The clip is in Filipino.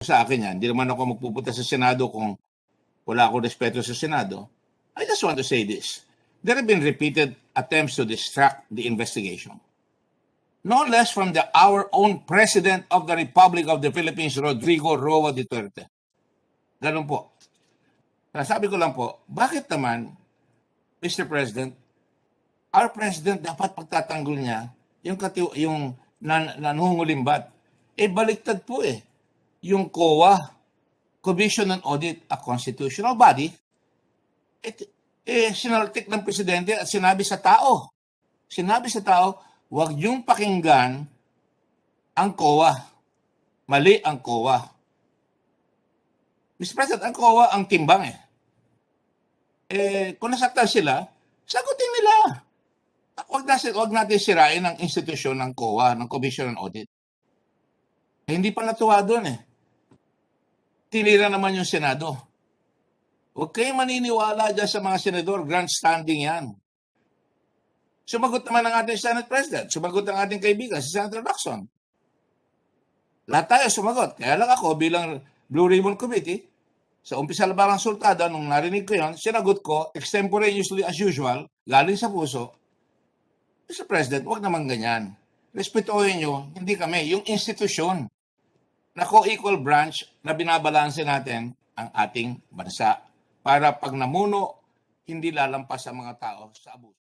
sa akin yan. Hindi naman ako magpupunta sa Senado kung wala akong respeto sa Senado. I just want to say this. There have been repeated attempts to distract the investigation. No less from our own President of the Republic of the Philippines, Rodrigo Roa Duterte. Ganun po. Sabi ko lang po, bakit naman, Mr. President, our President dapat pagtatanggol niya yung nanungulimbat. Baliktad po eh. Yung COA, Commission on Audit, a constitutional body, sinaltik ng Presidente at sinabi sa tao, huwag niyong pakinggan ang COA. Mali ang COA. Mr. President, ang COA ang timbang eh. Kung nasaktan sila, sagutin nila. Huwag natin sirain ang institusyon ng COA, ng Commission on Audit. Hindi pa natuwa doon eh. Tinira naman yung Senado. Huwag kayong maniniwala dyan sa mga senador, grandstanding yan. Sumagot naman ang ating Senate President, sumagot ang ating kaibigan, si Senator Lacson. Lahat tayo sumagot. Kaya lang ako bilang Blue Ribbon Committee, sa umpisa lang sultada, nung narinig ko yon, sinagot ko, extemporaneously as usual, galing sa puso, Mr. President, huwag naman ganyan. Respetuhin nyo, hindi kami, yung institusyon na co-equal branch na binabalanse natin ang ating bansa para pag namuno, hindi lalampas sa mga tao sa abuso.